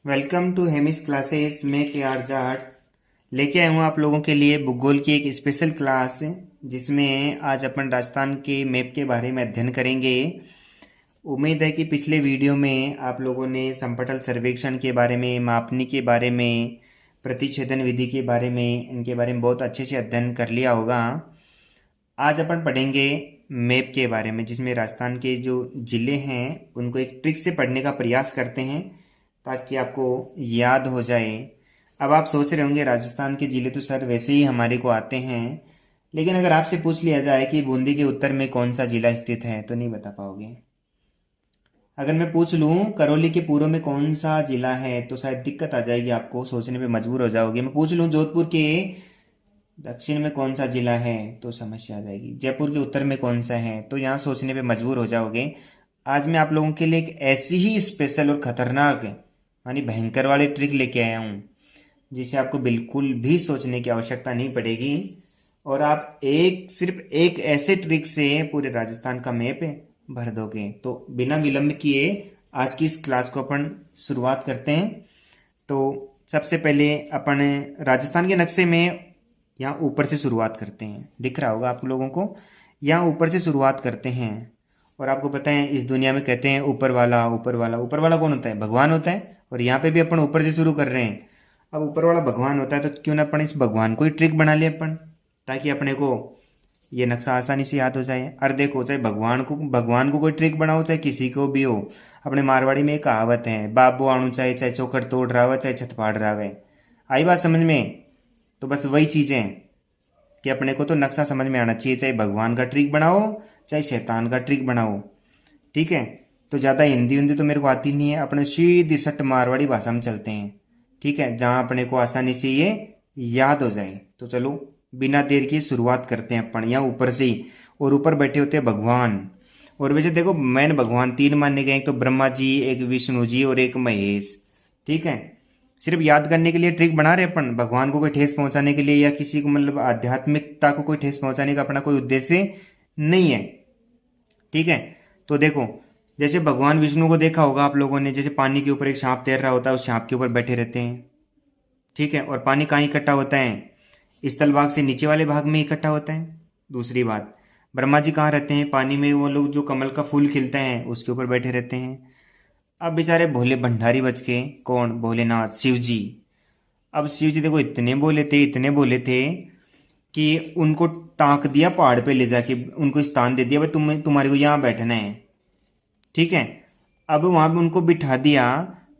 Welcome to Hemis classes में के are Jat. लेके आया हूँ आप लोगों के लिए भूगोल की एक स्पेशल क्लास, जिसमें आज अपन राजस्थान के मैप के बारे में अध्ययन करेंगे। उम्मीद है कि पिछले वीडियो में आप लोगों ने समपटल सर्वेक्षण के बारे में, मापनी के बारे में, प्रतिच्छेदन विधि के बारे में, इनके बारे में बहुत अच्छे से अध्ययन कर लिया होगा। आज अपन पढ़ेंगे मैप के बारे में, जिसमें राजस्थान के जो ज़िले हैं उनको एक ट्रिक से पढ़ने का प्रयास करते हैं ताकि आपको याद हो जाए। अब आप सोच रहे होंगे राजस्थान के ज़िले तो सर वैसे ही हमारे को आते हैं, लेकिन अगर आपसे पूछ लिया जाए कि बूंदी के उत्तर में कौन सा ज़िला स्थित है तो नहीं बता पाओगे। अगर मैं पूछ लूँ करौली के पूर्व में कौन सा ज़िला है तो शायद दिक्कत आ जाएगी, आपको सोचने पे मजबूर हो जाओगे। मैं पूछ लूँ जोधपुर के दक्षिण में कौन सा जिला है तो समस्या आ जाएगी। जयपुर के उत्तर में कौन सा है तो यहाँ सोचने पे मजबूर हो जाओगे। आज मैं आप लोगों के लिए एक ऐसी ही स्पेशल और खतरनाक यानी भयंकर वाली ट्रिक लेके आया हूँ, जिसे आपको बिल्कुल भी सोचने की आवश्यकता नहीं पड़ेगी और आप सिर्फ एक ऐसे ट्रिक से पूरे राजस्थान का मैप भर दोगे। तो बिना विलंब किए आज की इस क्लास को अपन शुरुआत करते हैं। तो सबसे पहले अपन राजस्थान के नक्शे में यहाँ ऊपर से शुरुआत करते हैं। दिख रहा होगा आप लोगों को, यहाँ ऊपर से शुरुआत करते हैं। और आपको पता है इस दुनिया में कहते हैं ऊपर वाला, ऊपर वाला। ऊपर वाला कौन होता है? भगवान होता है। और यहाँ पे भी अपन ऊपर से शुरू कर रहे हैं। अब ऊपर वाला भगवान होता है तो क्यों ना अपन इस भगवान को ही ट्रिक बना ले अपन, ताकि अपने को ये नक्शा आसानी से याद हो जाए। और देखो, चाहे भगवान को कोई ट्रिक बनाओ, चाहे किसी को भी हो, अपने मारवाड़ी में एक कहावत है, बाबो आणु चाहे चाहे चौखट तोड़ रहा हो चाहे छत फाड़ रहा है। आई बात समझ में? तो बस वही चीज़ें कि अपने को तो नक्शा समझ में आना चाहिए, चाहे भगवान का ट्रिक बनाओ चाहे शैतान का ट्रिक बनाओ। ठीक है, तो ज़्यादा हिंदी हिंदी तो मेरे को आती नहीं है, अपने सीधी सट मारवाड़ी भाषा में चलते हैं। ठीक है, जहाँ अपने को आसानी से ये याद हो जाए। तो चलो बिना देर की शुरुआत करते हैं अपन यहाँ ऊपर से ही। और ऊपर बैठे होते हैं भगवान। और वैसे देखो, मैंने भगवान तीन माने गए, एक तो ब्रह्मा जी, एक विष्णु जी और एक महेश। ठीक है, सिर्फ याद करने के लिए ट्रिक बना रहे अपन, भगवान को कोई ठेस पहुंचाने के लिए या किसी को मतलब आध्यात्मिकता को कोई ठेस पहुंचाने का अपना कोई उद्देश्य नहीं है। ठीक है, तो देखो, जैसे भगवान विष्णु को देखा होगा आप लोगों ने, जैसे पानी के ऊपर एक सांप तैर रहा होता है, उस सांप के ऊपर बैठे रहते हैं। ठीक है, और पानी कहाँ इकट्ठा होता है? स्थल भाग से नीचे वाले भाग में इकट्ठा होता है। दूसरी बात, ब्रह्मा जी कहाँ रहते हैं? पानी में। वो लोग जो कमल का फूल खिलता है उसके ऊपर बैठे रहते हैं। अब बेचारे भोले भंडारी बच के, कौन? भोलेनाथ, शिव जी। अब शिव जी देखो इतने बोले थे, इतने बोले थे कि उनको टांक दिया पहाड़ पे ले जाके, उनको स्थान दे दिया, भाई तुम्हारे को यहाँ बैठना है। ठीक है, अब वहाँ पे उनको बिठा दिया,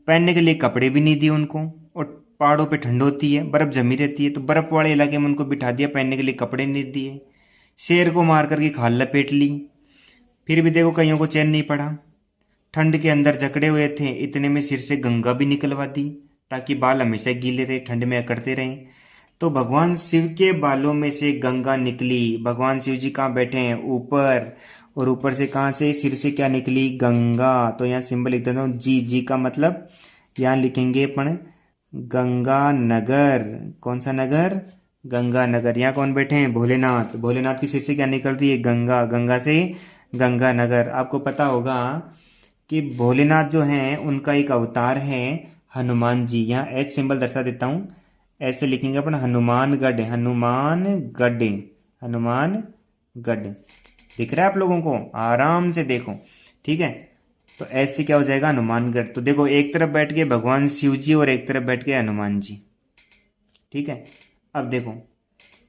पहनने के लिए कपड़े भी नहीं दिए उनको। और पहाड़ों पे ठंड होती है, बर्फ़ जमी रहती है, तो बर्फ़ वाले इलाके में उनको बिठा दिया, पहनने के लिए कपड़े नहीं दिए। शेर को मार करके खाल लपेट ली, फिर भी देखो कईयों को चैन नहीं पड़ा। ठंड के अंदर जकड़े हुए थे, इतने में सिर से गंगा भी निकलवा दी ताकि बाल हमेशा गीले रहे, ठंड में अकड़ते रहें। तो भगवान शिव के बालों में से गंगा निकली। भगवान शिव जी कहाँ बैठे हैं? ऊपर। और ऊपर से कहाँ से? सिर से क्या निकली? गंगा। तो यहाँ सिंबल लिख देता हूँ, जी। जी का मतलब यहाँ लिखेंगे अपन गंगा नगर। कौन सा नगर? गंगा नगर। यहाँ कौन बैठे हैं? भोलेनाथ। भोलेनाथ की सिर से क्या निकल रही है? गंगा। गंगा से गंगा नगर। आपको पता होगा कि भोलेनाथ जो हैं उनका एक अवतार है हनुमान जी। यहाँ एच सिंबल दर्शा देता हूँ, ऐसे लिखेंगे अपन हनुमानगढ़। हनुमानगढ़, हनुमानगढ़। दिख रहा है आप लोगों को? आराम से देखो। ठीक है, तो ऐसे क्या हो जाएगा? हनुमानगढ़। तो देखो, एक तरफ बैठ के भगवान शिव जी और एक तरफ बैठ के हनुमान जी। ठीक है, अब देखो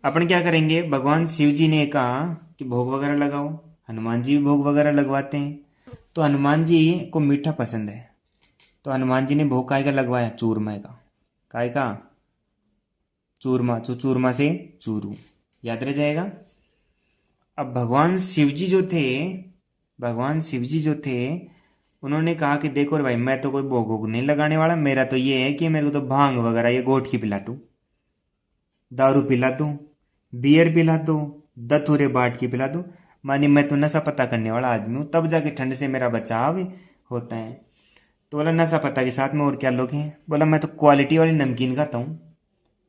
अपन क्या करेंगे। भगवान शिव जी ने कहा कि भोग वगैरह लगाओ, हनुमान जी भी भोग वगैरह लगवाते हैं। तो हनुमान जी को मीठा पसंद है, तो हनुमान जी ने भोग काय का लगवाया? चूरमा का। काय का? चूरमा। चूरमा से चूरू, याद रह जाएगा। अब भगवान शिव जी जो थे उन्होंने कहा कि देखो रे भाई, मैं तो कोई भोग वोग नहीं लगाने वाला, मेरा तो ये है कि मेरे को तो भांग वगैरह ये गोट की पिला दूँ, दारू पिला दूँ, बियर पिला दूँ, दतूरे बाट की पिला दूँ। मानी मैं तो नशा पता करने वाला आदमी हूँ, तब जाके ठंड से मेरा बचाव होता है। तो बोला नशा पता के साथ में और क्या लोग हैं? बोला मैं तो क्वालिटी वाली नमकीन खाता हूँ।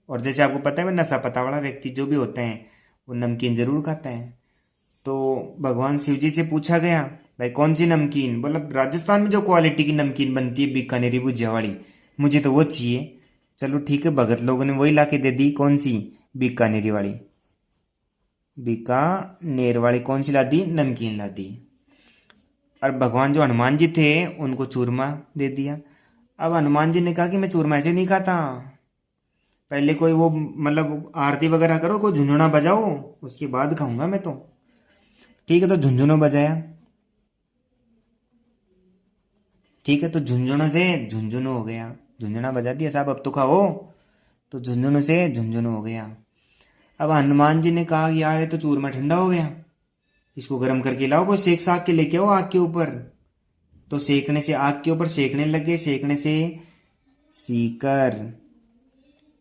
और जैसे आपको पता है, मैं नशा पता वाला व्यक्ति जो भी होते हैं वो नमकीन जरूर खाता है। तो भगवान शिव जी से पूछा गया, भाई कौन सी नमकीन? बोला राजस्थान में जो क्वालिटी की नमकीन बनती है, बीकानेरी भुजिया वाली, मुझे तो वो चाहिए। चलो ठीक है, भगत लोगों ने वही ला के दे दी। कौन सी? बीकानेरी वाली। बीकानेर वाली कौन सी ला दी? नमकीन ला दी। और भगवान जो हनुमान जी थे उनको चूरमा दे दिया। अब हनुमान जी ने कहा कि मैं चूरमा ऐसे नहीं खाता, पहले कोई वो मतलब आरती वगैरह करो, कोई झुंझुना बजाओ, उसके बाद खाऊंगा मैं तो। ठीक है, तो झुंझुनों बजाया। ठीक है, तो झुंझुनों से झुंझुनू हो गया। झुंझुना बजा दिया, साहब अब तो खाओ। तो झुंझुनू से झुंझुनू हो गया। अब हनुमान जी ने कहा यार ये तो चूरमा ठंडा हो गया, इसको गर्म करके लाओ, कोई सेक साक के लेके आओ आग के ऊपर। तो सेकने से आग के ऊपर सेकने लगे, सेकने से सीकर।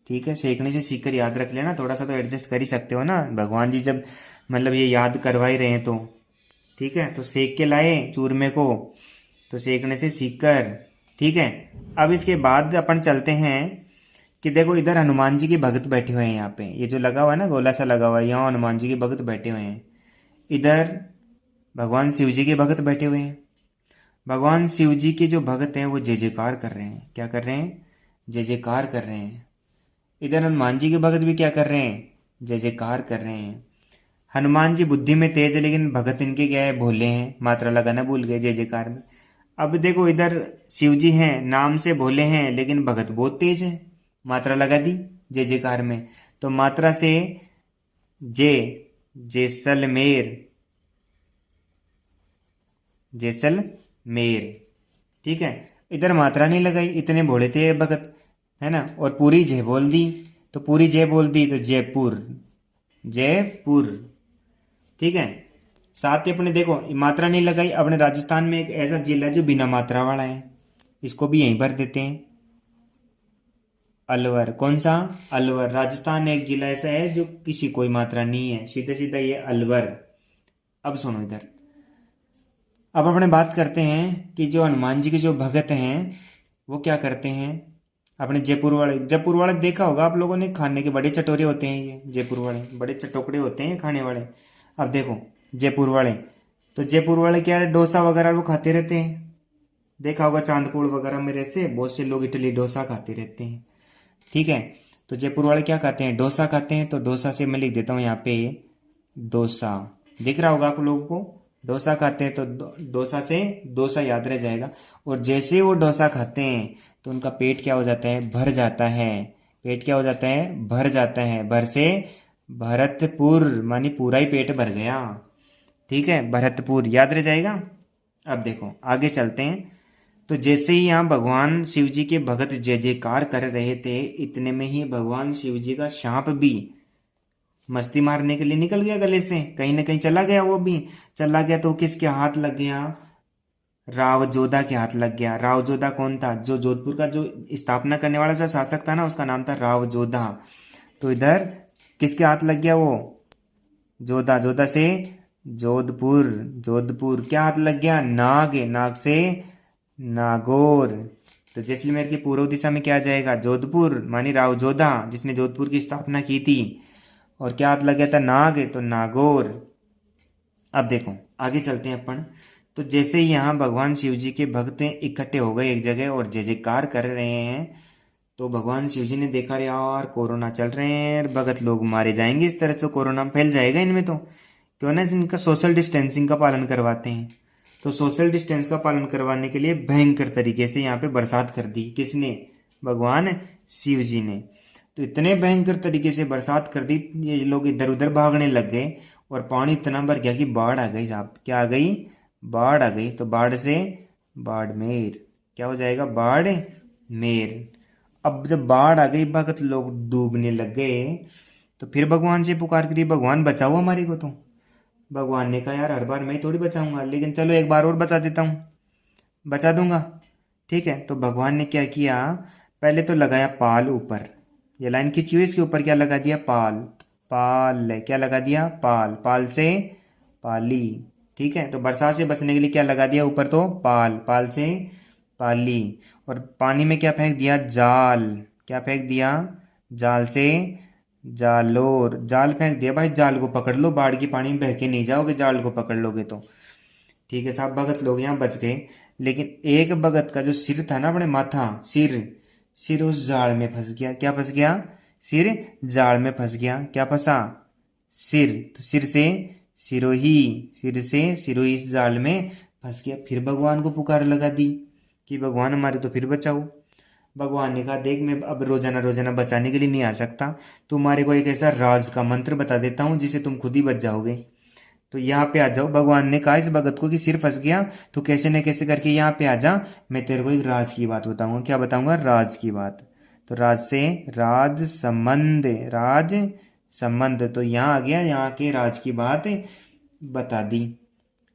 ठीक है, सेकने से सीकर याद रख लेना, थोड़ा सा तो एडजस्ट कर ही सकते हो ना, भगवान जी जब मतलब ये याद करवा ही रहे हैं तो। ठीक है, तो सेक के लाए चूरमे को, तो सेकने से सीकर। ठीक है, अब इसके बाद अपन चलते हैं कि देखो इधर हनुमान जी के भगत बैठे हुए हैं, यहाँ पे ये जो लगा हुआ है ना गोला सा लगा हुआ है, यहाँ हनुमान जी के भगत बैठे हुए हैं। इधर भगवान शिव जी के भगत बैठे हुए हैं। भगवान शिव जी के जो भगत हैं वो जय जयकार कर रहे हैं। क्या कर रहे हैं? जय जयकार कर रहे हैं। इधर हनुमान जी के भगत भी क्या कर रहे हैं? जय जयकार कर रहे हैं। हनुमान जी बुद्धि में तेज है, लेकिन भगत इनके क्या है? भोले हैं, मात्रा लगाना भूल गए जय जयकार में। अब देखो इधर शिव जी हैं, नाम से भोले हैं, लेकिन भगत बहुत तेज है, मात्रा लगा दी जय जयकार में। तो मात्रा से जय, जैसलमेर, जैसलमेर। ठीक है, इधर मात्रा नहीं लगाई, इतने भोले थे भगत, है ना। और पूरी जय बोल दी, तो पूरी जय बोल दी तो जयपुर, जयपुर। ठीक है, साथ ही अपने देखो मात्रा नहीं लगाई, अपने राजस्थान में एक ऐसा जिला है जो बिना मात्रा वाला है, इसको भी यहीं भर देते हैं, अलवर। कौन सा? अलवर। राजस्थान एक जिला ऐसा है जो किसी कोई मात्रा नहीं है, सीधा सीधा ये अलवर। अब सुनो इधर, अब अपने बात करते हैं कि जो हनुमान जी के जो भगत हैं वो क्या करते हैं। अपने जयपुर वाले, जयपुर वाले देखा होगा आप लोगों ने, खाने के बड़े चटोरे होते हैं ये जयपुर वाले, बड़े चटोकड़े होते हैं खाने वाले। अब देखो जयपुर वाले, तो जयपुर वाले क्या है, डोसा वगैरह वो खाते रहते हैं। देखा होगा चांदपुर वगैरह में ऐसे बहुत से लोग इडली डोसा खाते रहते हैं। ठीक है, तो जयपुर वाले क्या खाते हैं? डोसा खाते हैं। तो डोसा से मैं लिख देता हूँ यहाँ पे डोसा, दिख रहा होगा आप लोगों को। डोसा खाते हैं तो डोसा से डोसा याद रह जाएगा। और जैसे वो डोसा खाते हैं तो उनका पेट क्या हो जाता है? भर जाता है। पेट क्या हो जाता है? भर जाता है। भर से भरतपुर, मानी पूरा ही पेट भर गया। ठीक है, भरतपुर याद रह जाएगा। अब देखो आगे चलते हैं। तो जैसे ही यहाँ भगवान शिव जी के भगत जय जयकार कर रहे थे, इतने में ही भगवान शिव जी का सांप भी मस्ती मारने के लिए निकल गया गले से, कहीं ना कहीं चला गया। वो भी चला गया तो किसके हाथ लग गया? राव जोधा के हाथ लग गया। राव जोधा कौन था? जो जोधपुर का जो स्थापना करने वाला जो शासक था ना, उसका नाम था राव जोधा। तो इधर किसके हाथ लग गया वो? जोधा। जोधा से जोधपुर, जोधपुर क्या हाथ लग गया? नाग। नाग से नागौर। तो जैसलमेर की पूर्व दिशा में क्या आ जाएगा? जोधपुर, मानी राव जोधा जिसने जोधपुर की स्थापना की थी। और क्या हाथ लग गया था? नाग, तो नागौर। अब देखो आगे चलते हैं अपन। तो जैसे ही यहाँ भगवान शिव जी के भक्त इकट्ठे हो गए एक जगह और जय जयकार कर रहे हैं, तो भगवान शिव जी ने देखा यार कोरोना चल रहे हैं, भगत लोग मारे जाएंगे, इस तरह से तो कोरोना फैल जाएगा इनमें, तो क्यों ना इनका सोशल डिस्टेंसिंग का पालन करवाते हैं। तो सोशल डिस्टेंस का पालन करवाने के लिए भयंकर तरीके से यहाँ पे बरसात कर दी। किसने? भगवान शिव जी ने। तो इतने भयंकर तरीके से बरसात कर दी, ये लोग इधर उधर भागने लग गए और पानी इतना भर गया कि बाढ़ आ गई साहब। क्या आ गई? बाढ़ आ गई। तो बाढ़ से बाड़मेर क्या हो जाएगा? बाड़मेर। अब जब बाढ़ आ गई, भगत लोग डूबने लग गए, तो फिर भगवान से पुकार करी, भगवान बचाओ हमारे को। तो भगवान ने कहा यार हर बार मैं ही थोड़ी बचाऊंगा, लेकिन चलो एक बार और बचा देता हूँ, बचा दूंगा। ठीक है, तो भगवान ने क्या किया, पहले तो लगाया पाल ऊपर, ये लाइन खींची हुई, इसके ऊपर क्या लगा दिया? पाल। पाल क्या लगा दिया? पाल। पाल से पाली। ठीक है, तो बरसात से बचने के लिए क्या लगा दिया ऊपर? तो पाल। पाल से पाली। और पानी में क्या फेंक दिया? जाल। क्या फेंक दिया? जाल से जालोर। जाल फेंक दिया भाई, जाल को पकड़ लो, बाढ़ की पानी में बह के नहीं जाओगे, जाल को पकड़ लोगे तो। ठीक है साहब, भगत लोग यहाँ बच गए, लेकिन एक भगत का जो सिर था ना, अपने माथा, सिर सिर उस जाल में फंस गया। क्या फंस गया? सिर जाल में फंस गया। क्या फंसा? सिर। तो सिर से सिरोही, सिर से सिरोही इस जाल में फंस गया। फिर भगवान को पुकार लगा दी कि भगवान हमारे तो फिर बचाओ। भगवान ने कहा देख मैं अब रोजाना रोजाना बचाने के लिए नहीं आ सकता, तुम्हारे को एक ऐसा राज का मंत्र बता देता हूँ जिसे तुम खुद ही बच जाओगे। तो यहाँ पे आ जाओ। भगवान ने कहा इस भगत को कि सिर फंस गया तो कैसे न कैसे करके यहाँ पे आ जा, मैं तेरे को एक राज की बात बताऊंगा। क्या बताऊंगा? राज की बात। तो राज से राज संबंध, राज संबंध। तो यहाँ आ गया, यहाँ के राज की बात बता दी।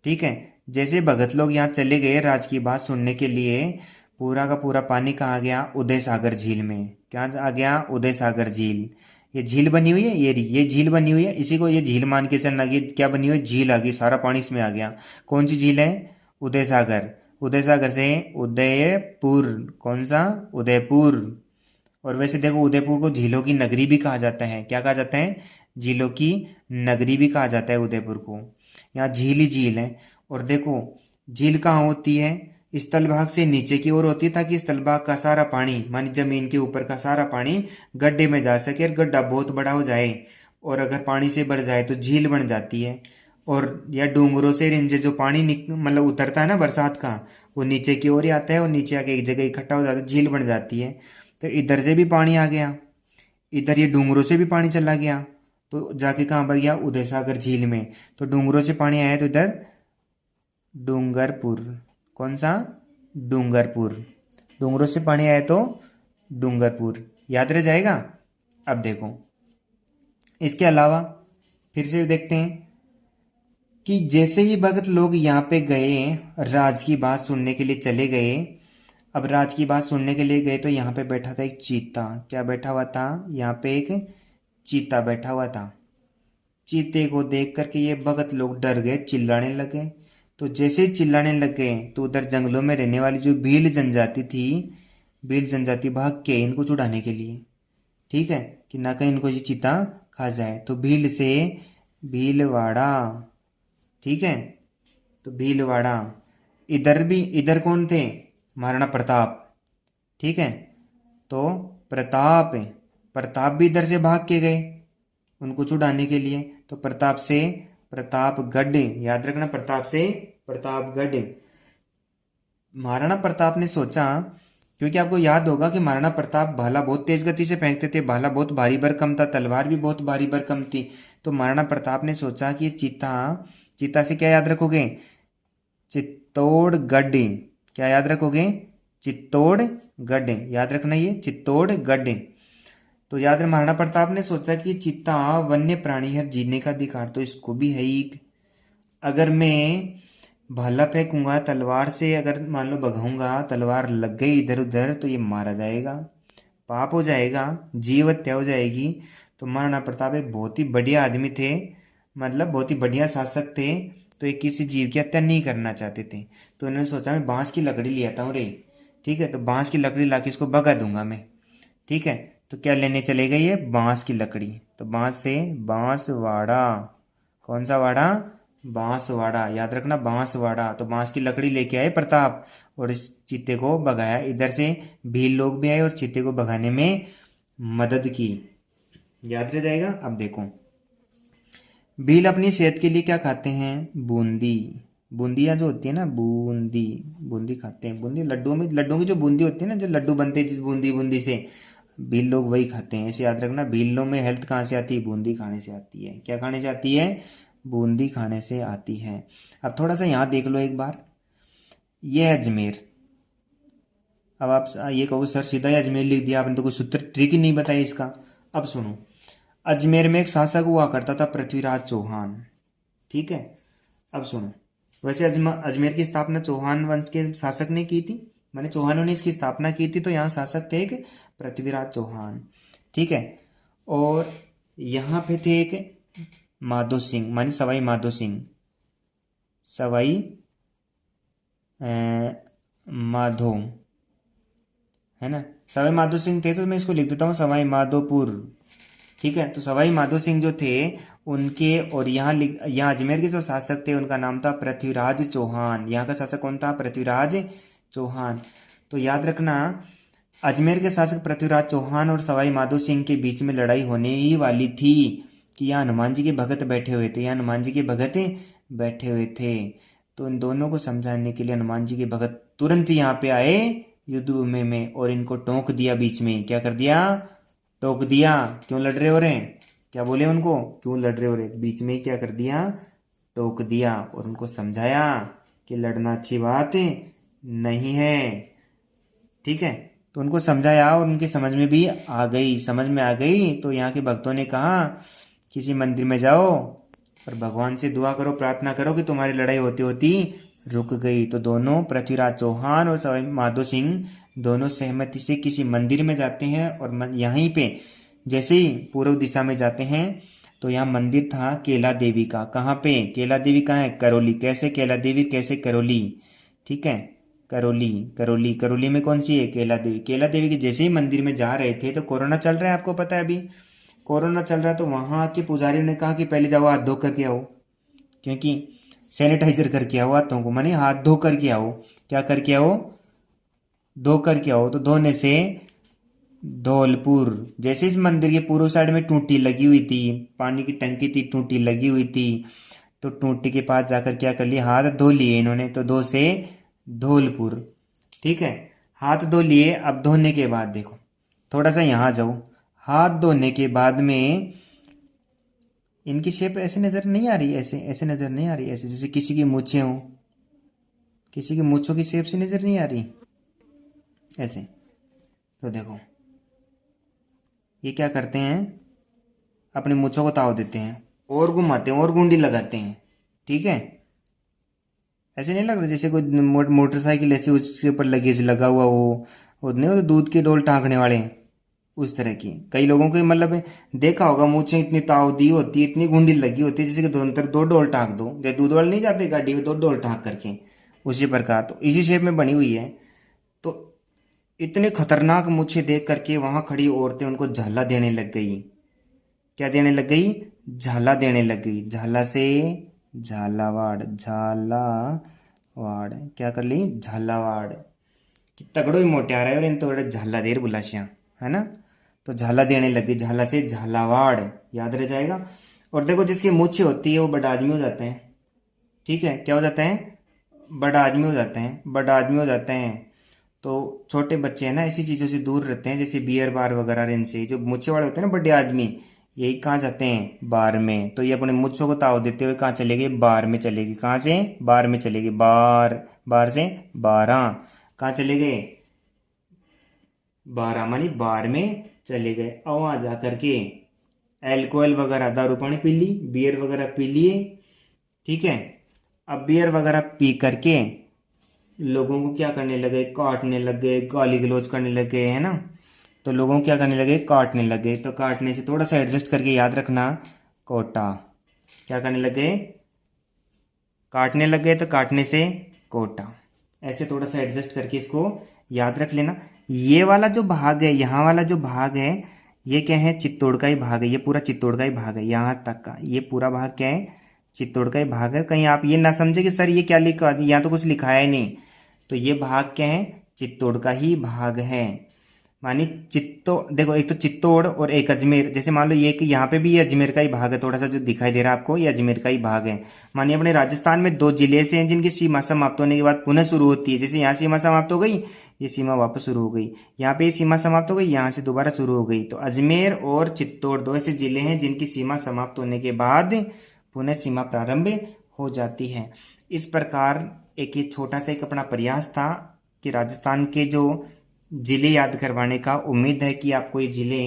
ठीक है। जैसे भगत लोग यहाँ चले गए राज की बात सुनने के लिए, पूरा का पूरा पानी कहाँ गया? उदय सागर झील में। क्या आ गया? उदय सागर झील। ये झील बनी हुई है, ये झील बनी हुई है, इसी को ये झील मान के चलना। ये क्या बनी हुई है? झील आ गई, सारा पानी इसमें आ गया। कौन सी झील है? उदय सागर। उदय सागर से उदयपुर। कौन सा? उदयपुर। और वैसे देखो उदयपुर को झीलों की नगरी भी कहा जाता है। क्या कहा जाता है? झीलों की नगरी भी कहा जाता है उदयपुर को। यहाँ झील ही झील है। और देखो झील कहाँ होती है? स्थल भाग से नीचे की ओर होती है, ताकि स्थल भाग का सारा पानी, मानी जमीन के ऊपर का सारा पानी गड्ढे में जा सके और गड्ढा बहुत बड़ा हो जाए, और अगर पानी से भर जाए तो झील बन जाती है। और या डूंगरों से रिंजे जो पानी मतलब उतरता है ना बरसात का, वो नीचे की ओर ही आता है और नीचे आके एक जगह इकट्ठा हो जाता है, झील बन जाती है। तो इधर से भी पानी आ गया, इधर ये डूंगरों से भी पानी चला गया, तो जाके कहाँ पर गया? उदय सागर झील में। तो डूंगरों से पानी आया तो इधर डूंगरपुर। कौन सा? डूंगरपुर। डूंगरों से पानी आया तो डूंगरपुर। याद रह जाएगा। अब देखो इसके अलावा फिर से देखते हैं कि जैसे ही भगत लोग यहाँ पे गए, राज की बात सुनने के लिए चले गए। अब राज की बात सुनने के लिए गए तो यहाँ पे बैठा था एक चीता। क्या बैठा हुआ था? यहाँ पे एक चीता बैठा हुआ था। चीते को देख करके ये भगत लोग डर गए, चिल्लाने लगे। तो जैसे ही चिल्लाने लग गए तो उधर जंगलों में रहने वाली जो भील जनजाति थी, भील जनजाति भाग के इनको छुड़ाने के लिए, ठीक है, कि ना कहीं इनको ये चीता खा जाए। तो भील से भीलवाड़ा, ठीक है, तो भीलवाड़ा। इधर भी, इधर कौन थे? महाराणा प्रताप, ठीक है। तो प्रताप, प्रताप भी इधर से भाग के गए उनको छुड़ाने के लिए। तो प्रताप से प्रतापगढ़, याद रखना, प्रताप से प्रतापगढ़। महाराणा प्रताप ने सोचा, क्योंकि आपको याद होगा कि महाराणा प्रताप भाला बहुत तेज गति से फेंकते थे, भाला बहुत भारी भरकम था, तलवार भी बहुत भारी भरकम थी। तो महाराणा प्रताप ने सोचा कि चीता, चीता से क्या याद रखोगे? चित्तौड़गढ़। क्या याद रखोगे? चित्तौड़गढ़। याद रखना ये चित्तौड़गढ़। तो याद रहे महाराणा प्रताप ने सोचा कि चीता वन्य प्राणी है, जीने का अधिकार तो इसको भी है ही। अगर मैं भाला फेंकूंगा तलवार से, अगर मान लो भगाऊंगा, तलवार लग गई इधर उधर, तो ये मारा जाएगा, पाप हो जाएगा, जीव हत्या हो जाएगी। तो महाराणा प्रताप एक बहुत ही बढ़िया आदमी थे, मतलब बहुत ही बढ़िया शासक थे। तो ये किसी जीव की हत्या नहीं करना चाहते थे। तो उन्होंने सोचा मैं बांस की लकड़ी ले आता हूँ रे, ठीक है, तो बांस की लकड़ी लाके इसको भगा दूंगा मैं, ठीक है। तो क्या लेने चले गए? ये बांस की लकड़ी। तो बांस से बांसवाड़ा। कौन सा वाड़ा? बांसवाड़ा। याद रखना बांसवाड़ा। तो बांस की लकड़ी लेके आए प्रताप और इस चीते को भगाया। इधर से भील लोग भी आए और चीते को भगाने में मदद की। याद रह जाएगा। अब देखो भील अपनी सेहत के लिए क्या खाते हैं? बूंदी। बूंदियाँ जो होती है ना, बूंदी, बूंदी खाते हैं। बूंदी लड्डुओं में, लड्डुओं की जो बूंदी होती है ना, जो लड्डू बनते हैं जिस बूंदी बूंदी से, भील लोग वही खाते हैं। ऐसे याद रखना। भील लोग में हेल्थ कहाँ से आती है? बूंदी खाने से आती है। क्या खाने से आती है? बूंदी खाने से आती है। अब थोड़ा सा यहाँ देख लो एक बार, ये है अजमेर। अब आप ये कहोगे सर सीधा ही अजमेर लिख दिया आपने, तो कोई सूत्र ट्रिक ही नहीं बताई इसका। अब सुनो, अजमेर में एक शासक हुआ करता था पृथ्वीराज चौहान, ठीक है। अब सुनो, वैसे अजमेर की स्थापना चौहान वंश के शासक ने की थी, माने चौहानों ने इसकी स्थापना की थी। तो यहाँ शासक थे एक पृथ्वीराज चौहान, ठीक है। और यहाँ पे थे एक माधो सिंह, माने सवाई माधो सिंह, सवाई माधो, है ना, सवाई माधो सिंह थे। तो मैं इसको लिख देता हूँ सवाई माधोपुर, ठीक है। तो सवाई माधो सिंह जो थे उनके, और यहाँ अजमेर के जो शासक थे उनका नाम था पृथ्वीराज चौहान। यहाँ का शासक कौन था? पृथ्वीराज चौहान। तो याद रखना अजमेर के शासक पृथ्वीराज चौहान और सवाई माधो सिंह के बीच में लड़ाई होने ही वाली थी कि यहाँ हनुमान जी के भगत बैठे हुए थे, यहाँ हनुमान जी के भगत बैठे हुए थे। तो इन दोनों को समझाने के लिए हनुमान जी के भगत तुरंत यहाँ पे आए युद्ध भूमि में और इनको टोक दिया बीच में। क्या कर दिया? टोक दिया। क्यों लड़ रहे हो रहे? क्या बोले उनको? क्यों लड़ रहे हो रहे? बीच में क्या कर दिया? टोक दिया और उनको समझाया कि लड़ना अच्छी बात नहीं है। ठीक है, तो उनको समझाया और उनकी समझ में भी आ गई, समझ में आ गई। तो यहाँ के भक्तों ने कहा किसी मंदिर में जाओ और भगवान से दुआ करो, प्रार्थना करो कि तुम्हारी लड़ाई होती होती रुक गई। तो दोनों पृथ्वीराज चौहान और सवाई माधो सिंह दोनों सहमति से किसी मंदिर में जाते हैं और यहीं पे जैसे ही पूर्व दिशा में जाते हैं तो यहाँ मंदिर था केला देवी का। कहाँ पे? केला देवी कहाँ है? करौली। कैसे केला देवी, कैसे करौली? ठीक है, करौली। करौली, करौली में कौन सी है? केला देवी। केला देवी के जैसे ही मंदिर में जा रहे थे तो कोरोना चल रहा है, आपको पता है अभी कोरोना चल रहा है। तो वहाँ के पुजारी ने कहा कि पहले जाओ हाथ धो करके आओ, क्योंकि सैनिटाइजर करके आओ हाथों को, माने हाथ धो करके आओ। क्या करके आओ? धो करके आओ। तो धोने से धौलपुर, जैसे इस मंदिर के पूर्व साइड में टूटी लगी हुई थी, पानी की टंकी थी, टूटी लगी हुई थी। तो टूटी के पास जाकर क्या कर लिया? हाथ धो लिए इन्होंने। तो धो से धौलपुर। ठीक है, हाथ धो लिए। अब धोने के बाद देखो, थोड़ा सा यहाँ जाओ। हाथ धोने के बाद में इनकी शेप ऐसे नज़र नहीं आ रही, ऐसे ऐसे नज़र नहीं आ रही, ऐसे जैसे किसी की मूछें हो, किसी की मूछों की शेप से नज़र नहीं आ रही ऐसे। तो देखो ये क्या करते हैं, अपने मूछों को ताव देते हैं और घुमाते हैं और गुंडी लगाते हैं। ठीक है, ऐसे नहीं लग रहा जैसे कोई मोटरसाइकिल ऐसे उसके ऊपर लगेज लगा हुआ हो, और नहीं हो दूध के डोल टाँगने वाले, उस तरह की। कई लोगों को मतलब देखा होगा, मूछें इतनी ताव दी होती है, इतनी गुंडी लगी होती है, जैसे कि दोनों तरफ दो डोल टाँग दो, जैसे दूध वाले नहीं जाते गाड़ी में दो डोल टाँग करके, उसी प्रकार। तो इसी शेप में बनी हुई है। तो इतने खतरनाक मूछें देख करके वहाँ खड़ी औरतें उनको झाला देने लग गई। क्या देने लग गई? झाला देने लग गई। झाला से झालावाड़, झालावाड़ क्या कर ली? झालावाड़। कि तगड़ो ही मोटे आ रहा है और इन तो झाला देर बुलाशिया है ना। तो झाला देने लग गई, झाला से झालावाड़ याद रह जाएगा। और देखो जिसकी मूछें होती है वो बड़ा आदमी हो जाते हैं। ठीक है, क्या हो जाते हैं? बड़ा आदमी हो जाते हैं, बड़ा आदमी हो जाते हैं। तो छोटे बच्चे हैं ना, ऐसी चीज़ों से दूर रहते हैं, जैसे बियर बार वगैरह इनसे। जो मूछे वाले होते हैं ना बड़े आदमी, यही कहाँ जाते हैं? बार में। तो ये अपने मूछों को ताव देते हुए कहाँ चले गए? बार में चले गए। कहाँ से? बार में चले गए। बार, बार से 12 कहाँ चले गए? 12 मानी बार में चले गए। अब वहाँ जा करके एल्कोहल वगैरह, दारू पानी पी ली, बियर वगैरह पी लिए। ठीक है, अब बियर वगैरह पी करके लोगों को क्या करने लगे? काटने लग गए, गाली गलौज करने लग गए, है ना। तो लोगों को क्या करने लगे? काटने लगे। तो काटने से थोड़ा सा एडजस्ट करके याद रखना, कोटा। क्या करने लगे? काटने लग गए, तो काटने से कोटा। ऐसे थोड़ा सा एडजस्ट करके इसको याद रख लेना। ये वाला जो भाग है, यहाँ वाला जो भाग है, ये क्या है? चित्तौड़ का ही भाग है। ये पूरा चित्तौड़ का ही भाग है, यहाँ तक का ये पूरा भाग क्या है? चित्तौड़ का ही भाग है। कहीं आप ये ना समझे कि सर ये क्या लिखा, यहाँ तो कुछ लिखा है नहीं। तो ये भाग क्या है? चित्तौड़ का ही भाग है। मानी देखो एक तो चित्तौड़ और एक अजमेर। जैसे मान लो ये कि यहाँ पे भी ये अजमेर का ही भाग है, थोड़ा सा जो दिखाई दे रहा है आपको, ये अजमेर का ही भाग है। मानिए अपने राजस्थान में 2 जिले से हैं जिनकी सीमा समाप्त होने के बाद पुनः शुरू होती है। जैसे यहाँ सीमा समाप्त हो गई, ये सीमा वापस शुरू हो गई, यहाँ पे ये सीमा समाप्त हो गई, यहाँ से दोबारा शुरू हो गई। तो अजमेर और चित्तौड़ 2 ऐसे जिले हैं जिनकी सीमा समाप्त होने के बाद पुनः सीमा प्रारंभ हो जाती है। इस प्रकार एक ये छोटा सा एक अपना प्रयास था कि राजस्थान के जो जिले याद करवाने का। उम्मीद है कि आपको ये जिले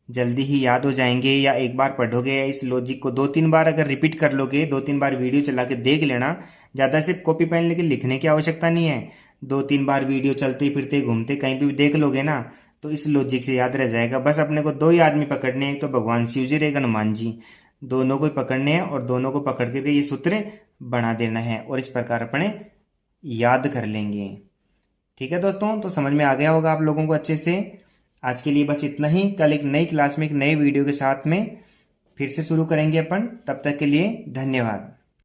जल्दी ही याद हो जाएंगे, या एक बार पढ़ोगे या इस लॉजिक को 2-3 बार अगर रिपीट कर लोगे, 2-3 बार वीडियो चला के देख लेना। ज़्यादा सिर्फ कॉपी पेन लेके लिखने की आवश्यकता नहीं है। 2-3 बार वीडियो चलते फिरते घूमते कहीं भी देख लोगे ना, तो इस लॉजिक से याद रह जाएगा। बस अपने को 2 ही आदमी पकड़ने हैं, एक तो भगवान शिव जी, एक हनुमान जी। दोनों को ही पकड़ने हैं और दोनों को पकड़ करके ये सूत्र बना देना है, और इस प्रकार अपने याद कर लेंगे। ठीक है दोस्तों, तो समझ में आ गया होगा आप लोगों को अच्छे से। आज के लिए बस इतना ही। कल एक नई क्लास में एक नए वीडियो के साथ में फिर से शुरू करेंगे अपन। तब तक के लिए धन्यवाद।